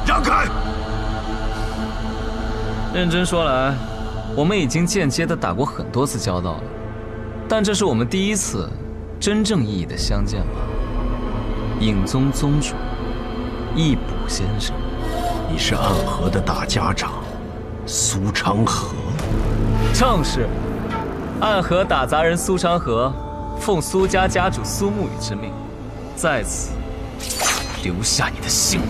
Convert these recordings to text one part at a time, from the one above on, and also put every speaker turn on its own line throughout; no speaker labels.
让开！
认真说来，我们已经间接的打过很多次交道了，但这是我们第一次真正意义的相见吧。影宗宗主，易卜先生，
你是暗河的大家长，苏昌河。
正是，暗河打杂人苏昌河，奉苏家家主苏沐雨之命，在此留下你的姓名。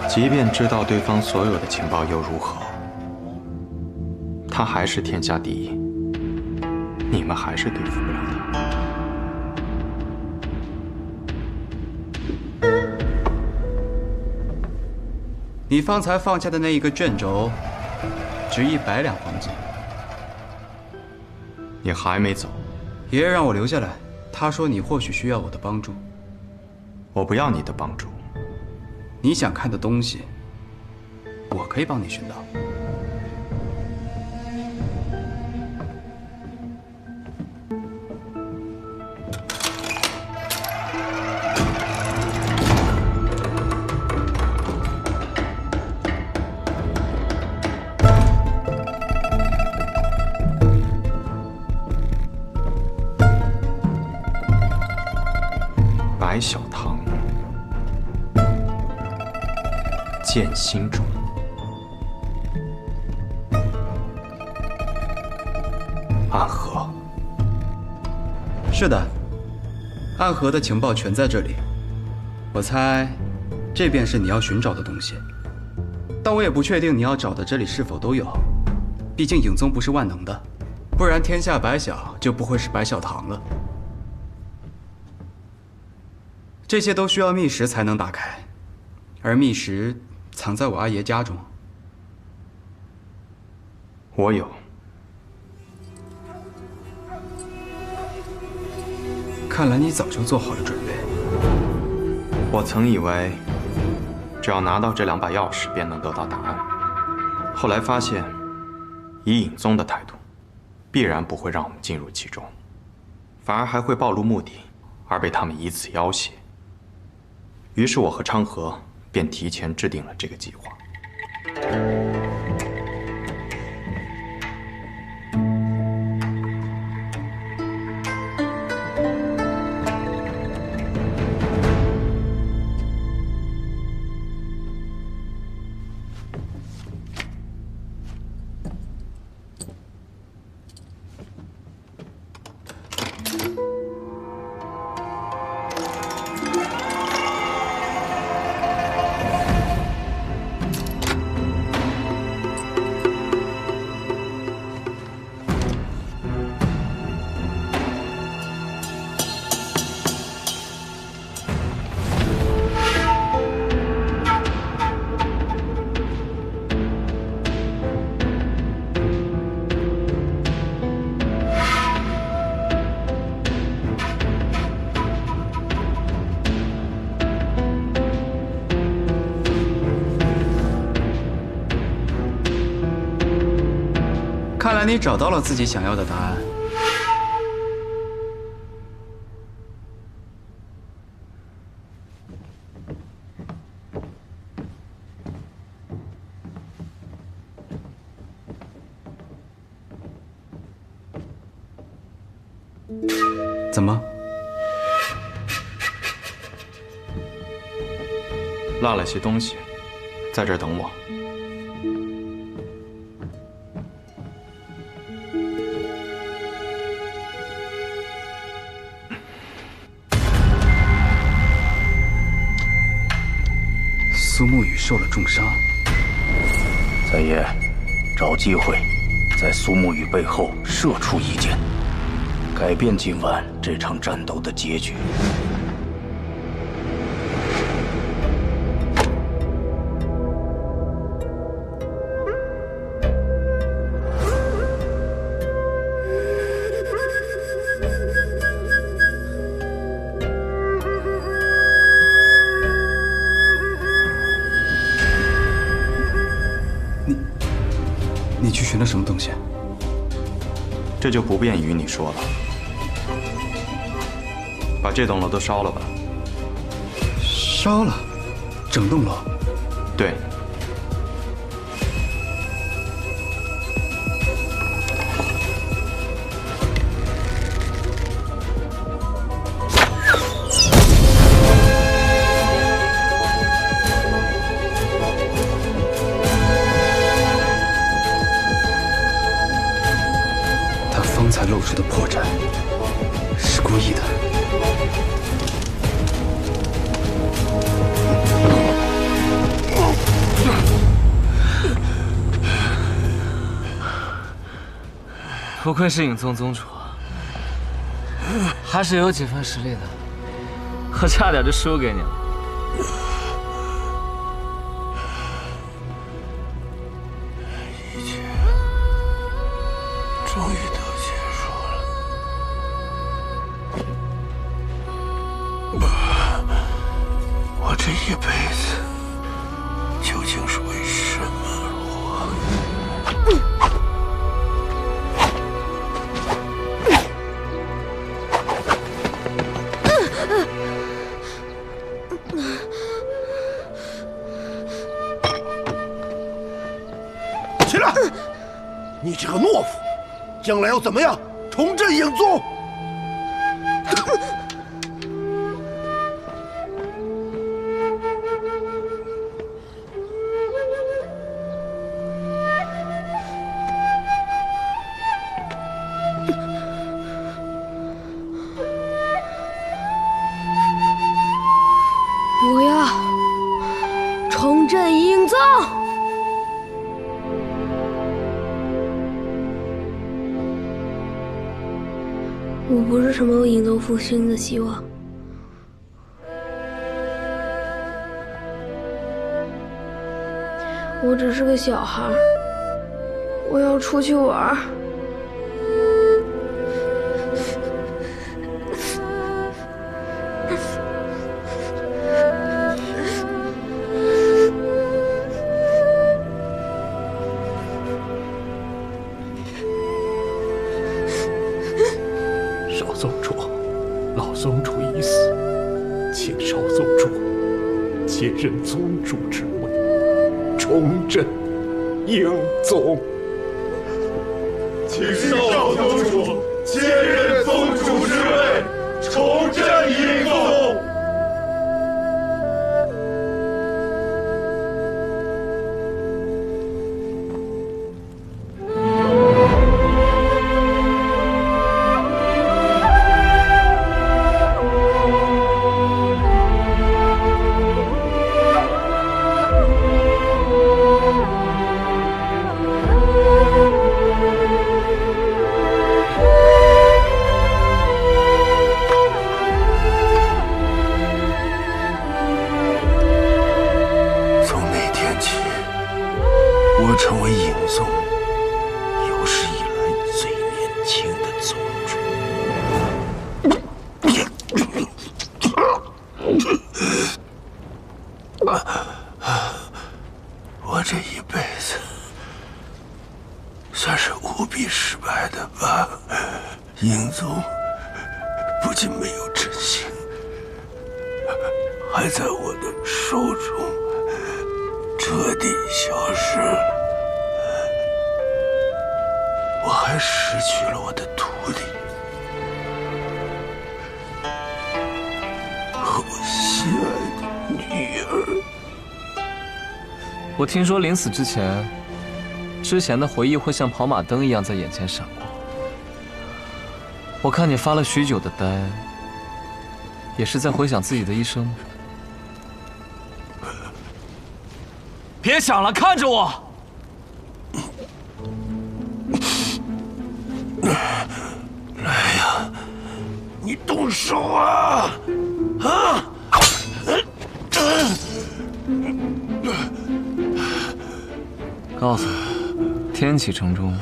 即便知道对方所有的情报又如何？他还是天下第一，你们还是对付不了他。
你方才放下的那一个卷轴，值100两黄金。
你还没走？
爷爷让我留下来，他说你或许需要我的帮助。
我不要你的帮助。
你想看的东西，我可以帮你寻到。
白小堂，剑心中，暗河。
是的，暗河的情报全在这里。我猜，这便是你要寻找的东西。但我也不确定你要找的这里是否都有，毕竟影宗不是万能的，不然天下白小就不会是白小堂了。这些都需要密匙才能打开，而密石藏在我阿爷家中。
我有。
看来你早就做好了准备。
我曾以为，只要拿到这2把钥匙便能得到答案。后来发现，以尹宗的态度，必然不会让我们进入其中，反而还会暴露目的，而被他们以此要挟。于是我和昌河便提前制定了这个计划。
看来你找到了自己想要的答案。怎么？
落了些东西，在这儿等我。
苏沐雨受了重伤。
三爷，找机会在苏沐雨背后射出一箭，改变今晚这场战斗的结局。
你去寻了什么东西？
这就不便与你说了。把这栋楼都烧了吧。
烧了，整栋楼。
对。
方才露出的破绽，是故意的。
不愧是尹宗宗主，还是有几分实力的。我差点就输给你了。
一切终于都结束了。我这一辈子究竟是为什么而活？起来！你这个懦夫，将来要怎么样重振影宗？
我要重振影宗。我不是什么影宗复兴的希望，我只是个小孩，我要出去玩。
少宗主，老宗主已死，请少宗主接任宗主之位，重振英宗。
请少宗主接任宗主之位，重振英宗。
我成为影宗有史以来最年轻的宗主。我这一辈子算是无比失败的吧？影宗不仅没有振兴，还在我的手中彻底消失了。我还失去了我的徒弟和我心爱的女儿。
我听说临死之前，之前的回忆会像跑马灯一样在眼前闪过。我看你发了许久的呆，也是在回想自己的一生吗？别想了，看着我。
来呀，你动手啊！啊！
告诉我，天启城中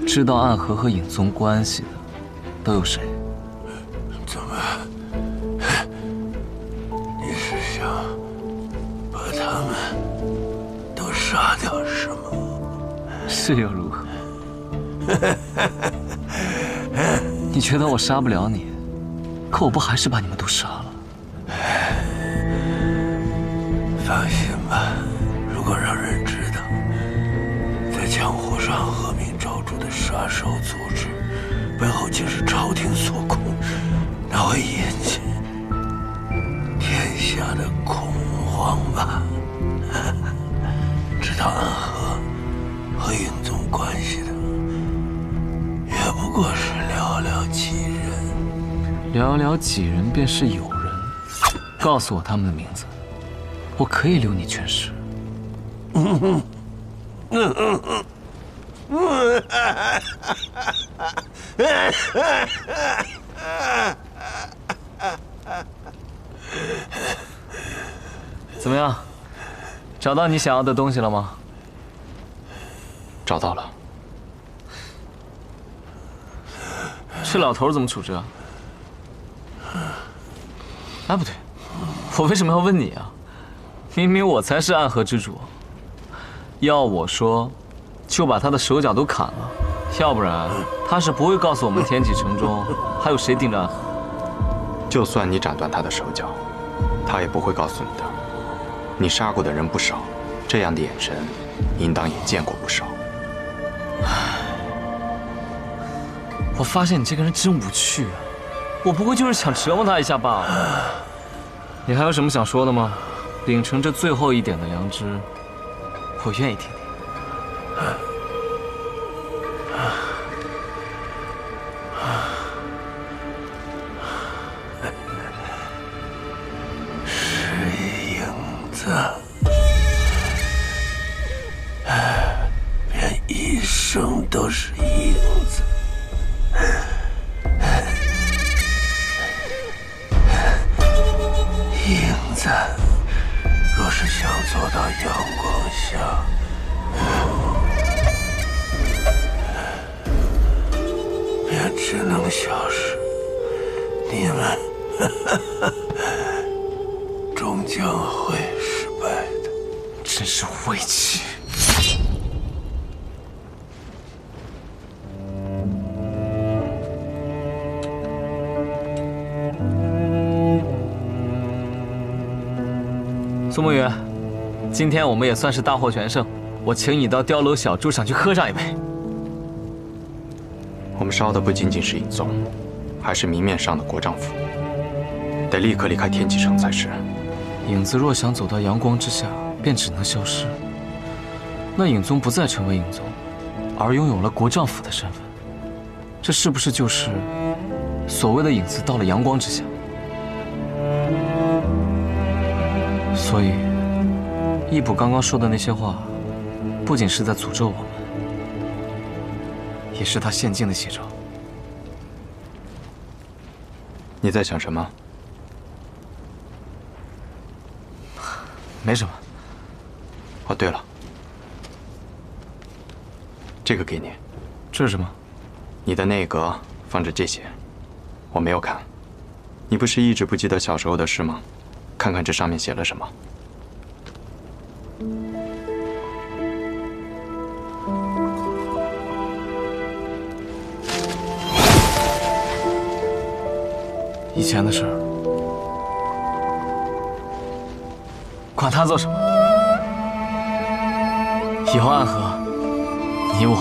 知道暗河和影宗关系的都有谁？
怎么？你是想把他们都杀掉是吗？
是又如何？你觉得我杀不了你，可我不还是把你们都杀了？
放心吧，如果让人知道，在江湖上恶名昭著的杀手组织背后竟是朝廷所控，那会引起天下的恐慌吧？知道暗河和影宗关系的，也不过是寥寥几人。
寥寥几人便是友人。告诉我他们的名字，我可以留你全尸。怎么样？找到你想要的东西了吗？
找到了。
这老头怎么处置啊？哎，不对，我为什么要问你啊？明明我才是暗河之主，要我说，就把他的手脚都砍了，要不然他是不会告诉我们天启城中还有谁盯着暗河。
就算你斩断他的手脚，他也不会告诉你的。你杀过的人不少，这样的眼神，应当也见过不少。
我发现你这个人真无趣啊！我不过就是想折磨他一下罢了。你还有什么想说的吗？秉承这最后一点的良知，我愿意听听。
是影子，便一生都是影子。影子，若是想做到阳光下下，便只能消失。你们终将会失败的。
真是无畏气！苏沐雨，今天我们也算是大获全胜，我请你到碉楼小筑上去喝上一杯。
我们烧的不仅仅是尹宗，还是明面上的国丈府，得立刻离开天启城才是。
影子若想走到阳光之下，便只能消失。那影宗不再成为影宗，而拥有了国丈府的身份，这是不是就是所谓的影子到了阳光之下？所以，义卜刚刚说的那些话，不仅是在诅咒我们，也是他现境的写照。
你在想什么？
没什么。
哦，对了，这个给你。
这是什么？
你的内阁放着这些，我没有看。你不是一直不记得小时候的事吗？看看这上面写了什么。
以前的事儿，管他做什么。以后暗河，你我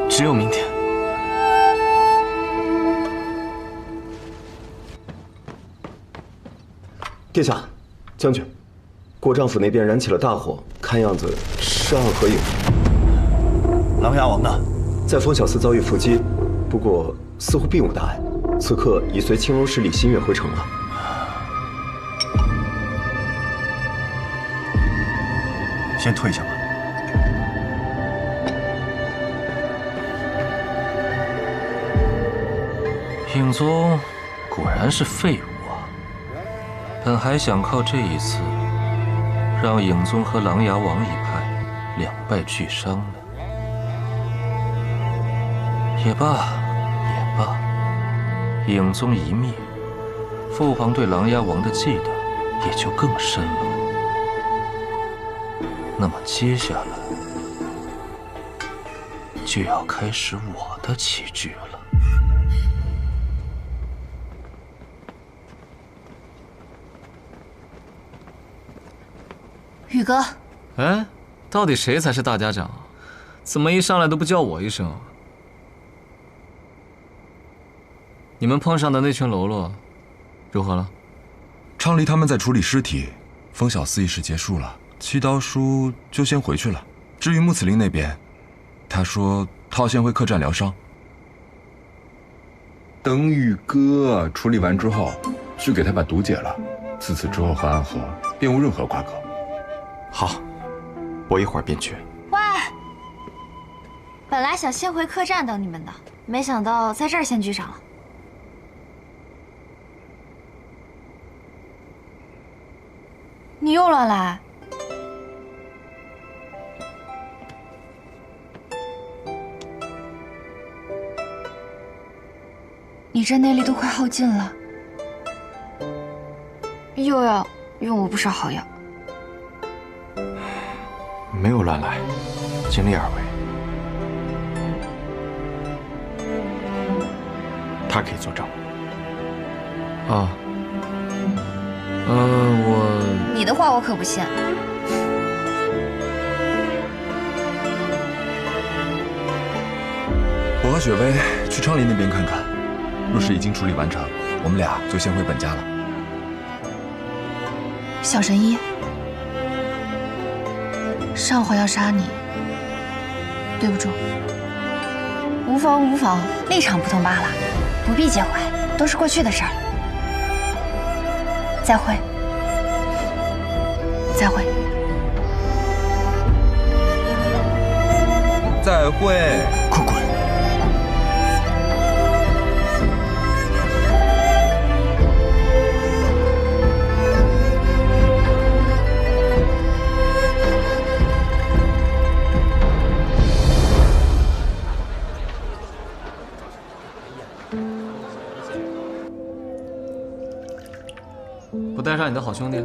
只有明天。
殿下，将军，国丈府那边燃起了大火，看样子是暗河影。
琅琊王呢？
在风小寺遭遇伏击，不过似乎并无大碍，此刻已随青楼使李新月回城了。
先退下吧。
影宗果然是废物啊！本还想靠这一次，让影宗和琅琊王一派两败俱伤呢。也罢，也罢，影宗一灭，父皇对琅琊王的忌惮也就更深了。那么接下来就要开始我的棋局了。
宇哥，
哎，到底谁才是大家长？怎么一上来都不叫我一声？你们碰上的那群喽啰，如何了？
昌黎他们在处理尸体，风小寺仪式结束了，七刀叔就先回去了。至于穆此林那边，他说他要先回客栈疗伤。
等宇哥处理完之后，去给他把毒解了。自此之后和暗河便无任何瓜葛。
好，我一会儿便去。
喂，本来想先回客栈等你们的，没想到在这儿先聚上了。你又乱来。你这内力都快耗尽了，又要用我不少好药。
没有乱来，尽力而为。他可以作证。
啊。
你的话我可不信。
我和雪薇去昌黎那边看看，若是已经处理完成，我们俩就先回本家了。
小神医，上回要杀你，对不住。无妨无妨，立场不同罢了，不必介怀，都是过去的事儿了。再会。再会。
再会。
快滚！
查你的好兄弟？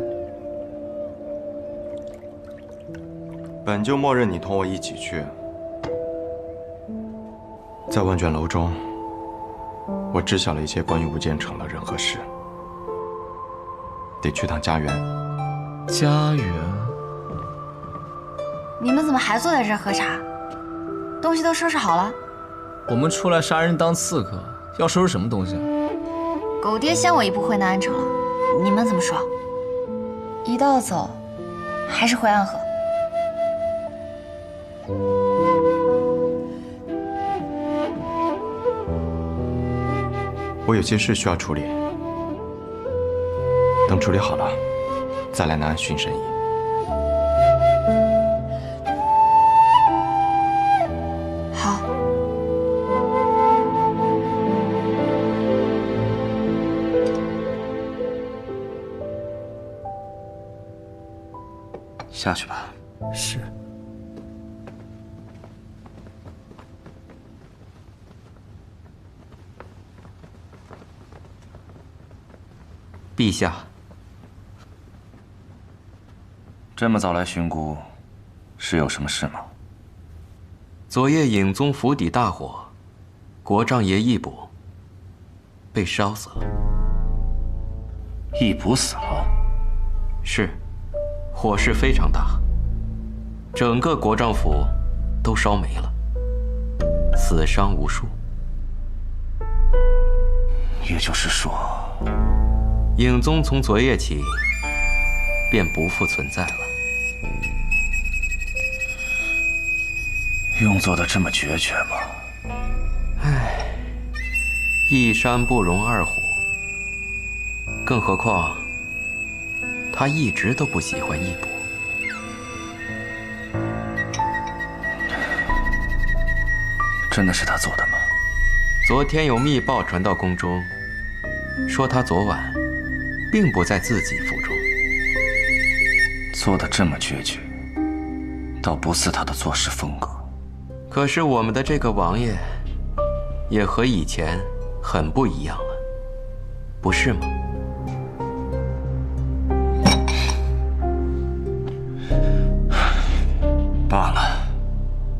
本就默认你同我一起去。在问卷楼中，我知晓了一些关于吴建成的人和事，得去趟家园。
家园？
你们怎么还坐在这儿喝茶？东西都收拾好了？
我们出来杀人当刺客，要收拾什么东西啊？
狗爹先我一步回南安城了，你们怎么说？一道走，还是回安河？
我有些事需要处理，等处理好了，再来南安巡审议。
好。
下去吧。
是。
陛下，这么早来巡姑，是有什么事吗？
昨夜影宗府邸大火，国丈爷义卜被烧死了。
义卜死了？
是，火势非常大，整个国丈府都烧没了，死伤无数。
也就是说，
影宗从昨夜起便不复存在了。
用做的这么决绝吗？
唉，一山不容二虎，更何况他一直都不喜欢义卜。
真的是他做的吗？
昨天有密报传到宫中，说他昨晚并不在自己府中。
做得这么决绝，倒不似他的做事风格。
可是我们的这个王爷，也和以前很不一样了，不是吗？
罢了，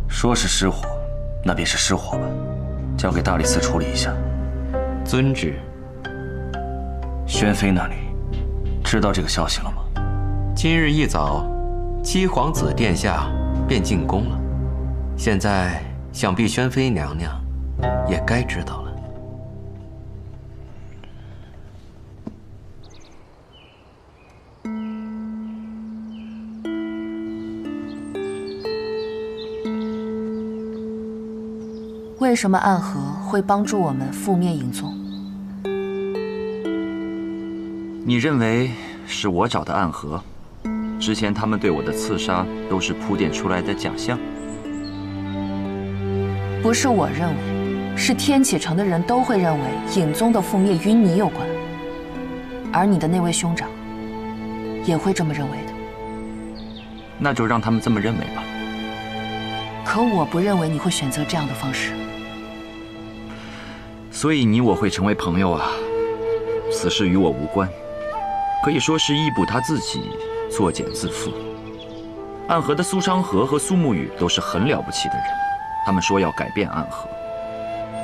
说是失火，那便是失火吧，交给大理寺处理一下。
遵旨。
宣妃那里知道这个消息了吗？
今日一早，七皇子殿下便进宫了。现在想必宣妃娘娘也该知道了。
为什么暗河会帮助我们覆灭影宗？
你认为是我找的暗河？之前他们对我的刺杀都是铺垫出来的假象？
不是我认为，是天启城的人都会认为影宗的覆灭与你有关，而你的那位兄长也会这么认为的。
那就让他们这么认为吧。
可我不认为你会选择这样的方式。
所以你我会成为朋友啊？此事与我无关，可以说是义卜他自己作茧自缚。暗河的苏昌河和苏沐雨都是很了不起的人，他们说要改变暗河，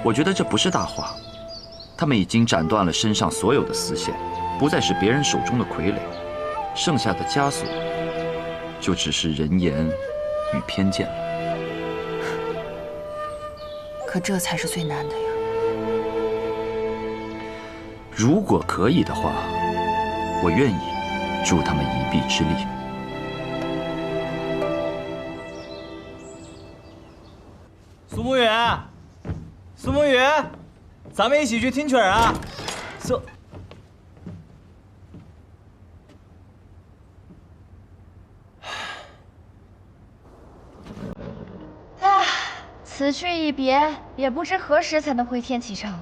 我觉得这不是大话。他们已经斩断了身上所有的丝线，不再是别人手中的傀儡，剩下的枷锁就只是人言与偏见了。
可这才是最难的呀。
如果可以的话，我愿意助他们一臂之力。
苏沐雨，苏沐雨，咱们一起去听曲儿啊！苏，
此去一别，也不知何时才能回天启城。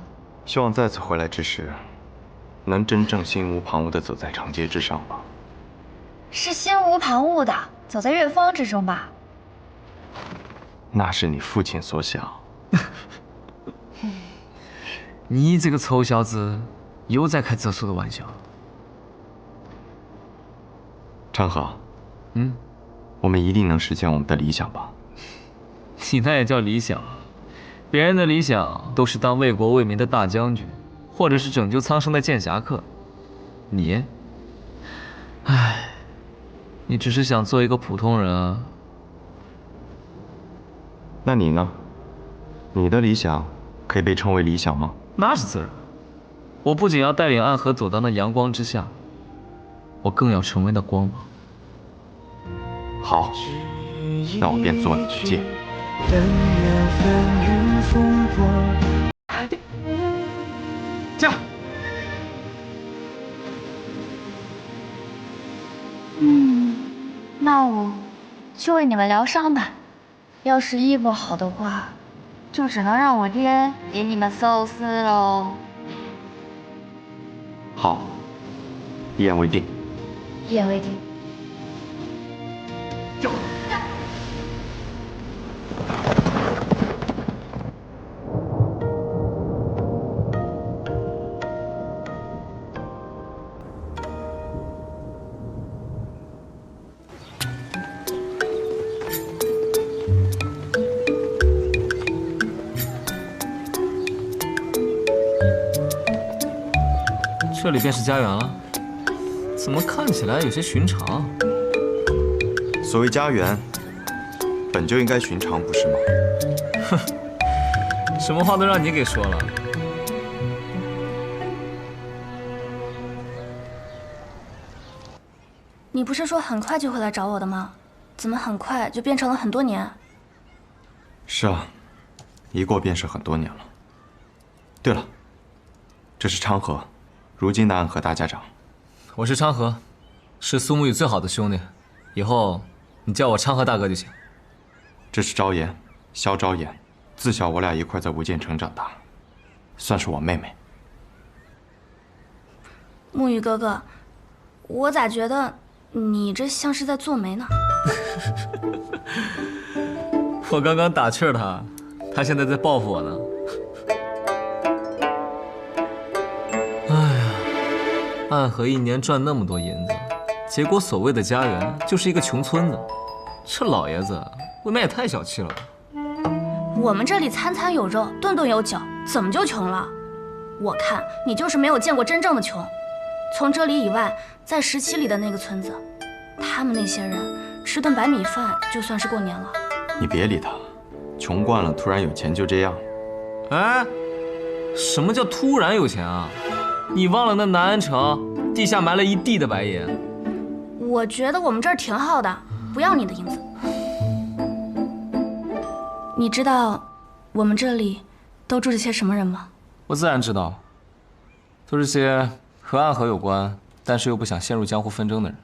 希望再次回来之时，能真正心无旁骛地走在长街之上吧。
是心无旁骛的走在月芳之中吧？
那是你父亲所想。
你这个臭小子，又在开这俗的玩笑。
昌河，我们一定能实现我们的理想吧？
你那也叫理想？别人的理想都是当为国为民的大将军，或者是拯救苍生的剑侠客。你，唉，你只是想做一个普通人啊。
那你呢？你的理想可以被称为理想吗？
那是自然。我不仅要带领暗河走到那阳光之下，我更要成为那光芒。
好，那我便做你的剑。
驾！
那我就为你们疗伤吧。要是医不好的话，就只能让我爹给你们搜丝喽。
好，一言为定。
一言为定。
走。
这里便是家园了，怎么看起来有些寻常？
所谓家园，本就应该寻常，不是吗？
哼，什么话都让你给说了。
你不是说很快就会来找我的吗？怎么很快就变成了很多年？
是啊，一过便是很多年了。对了，这是昌河。如今的暗河大家长，
我是昌河，是苏沐雨最好的兄弟，以后你叫我昌河大哥就行。
这是昭妍，萧昭妍，自小我俩一块在无间城长大，算是我妹妹。
沐雨哥哥，我咋觉得你这像是在做媒呢？
我刚刚打趣他，他现在在报复我呢。暗河一年赚那么多银子，结果所谓的家园就是一个穷村子，这老爷子未免也太小气了吧？
我们这里餐餐有肉，顿顿有酒，怎么就穷了？我看你就是没有见过真正的穷。从这里以外，在17里的那个村子，他们那些人吃顿白米饭就算是过年了。
你别理他，穷惯了，突然有钱就这样。
哎，什么叫突然有钱啊？你忘了那南安城地下埋了一地的白银？
我觉得我们这儿挺好的，不要你的银子。你知道我们这里都住着些什么人吗？
我自然知道，都是些和暗河有关，但是又不想陷入江湖纷争的人。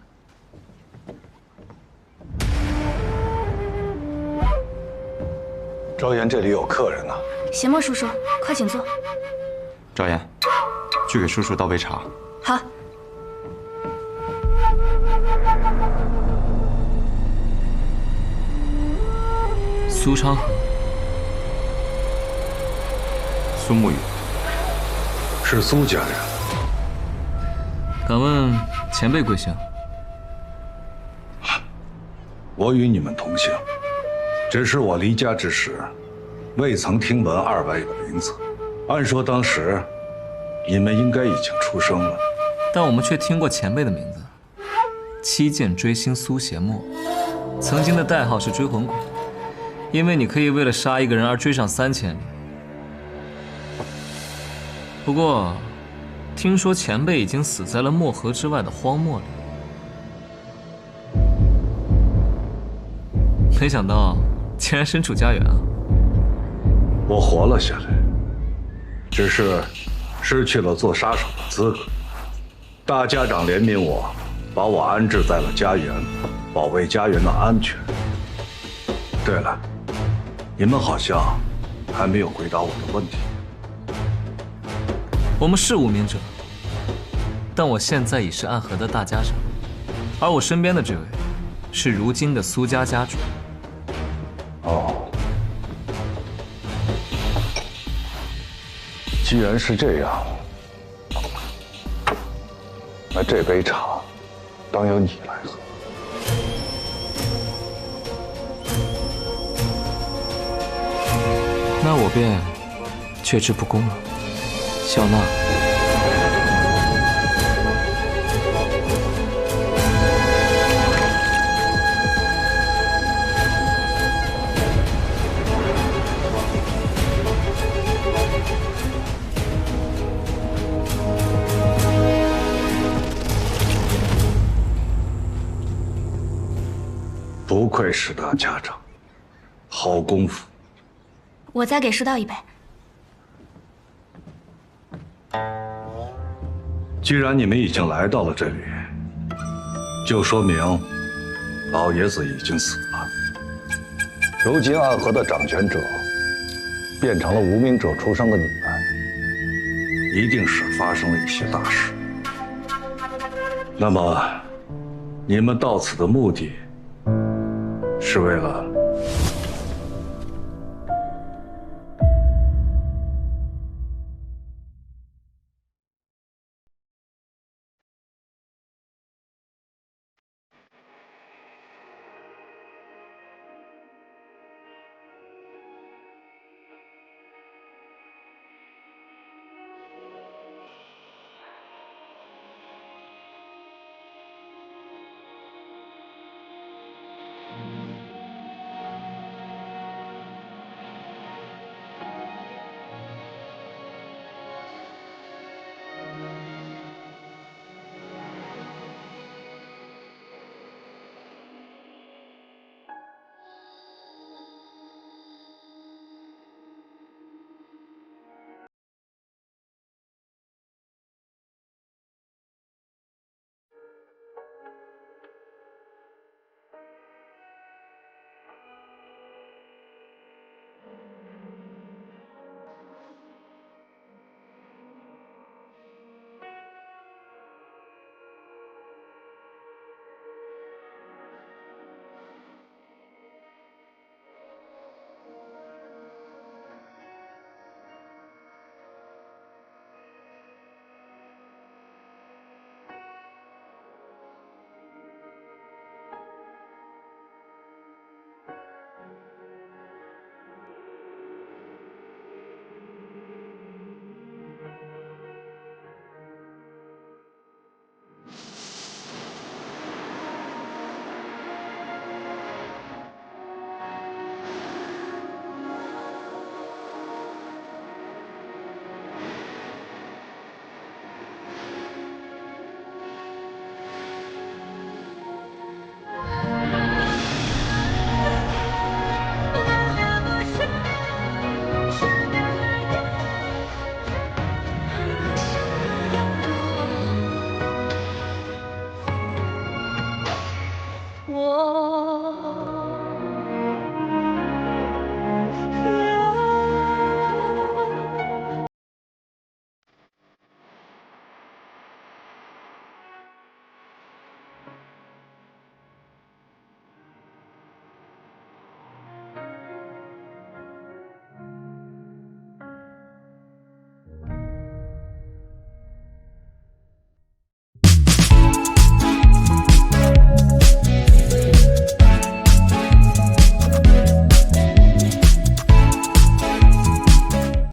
昭妍这里有客人呢。
邪墨叔叔，快请坐。
昭妍，去给叔叔倒杯茶。
好。
苏昌河，
苏沐雨，
是苏家人。
敢问前辈贵姓？
我与你们同姓，只是我离家之时，未曾听闻二位的名字。按说当时，你们应该已经出生了，
但我们却听过前辈的名字——七剑追星苏邪墨，曾经的代号是追魂鬼，因为你可以为了杀一个人而追上3000里。不过，听说前辈已经死在了漠河之外的荒漠里，没想到竟然身处家园啊！
我活了下来，只是失去了做杀手的资格。大家长怜悯我，把我安置在了家园，保卫家园的安全。对了，你们好像还没有回答我的问题。
我们是无名者，但我现在已是暗河的大家长，而我身边的这位是如今的苏家家主。
哦，既然是这样，那这杯茶当由你来喝。
那我便却之不恭了。小娜，
不愧是大家长，好功夫。
我再给师道一杯。
既然你们已经来到了这里，就说明老爷子已经死了。如今暗河的掌权者变成了无名者出生的你们，一定是发生了一些大事。那么，你们到此的目的是为了？
我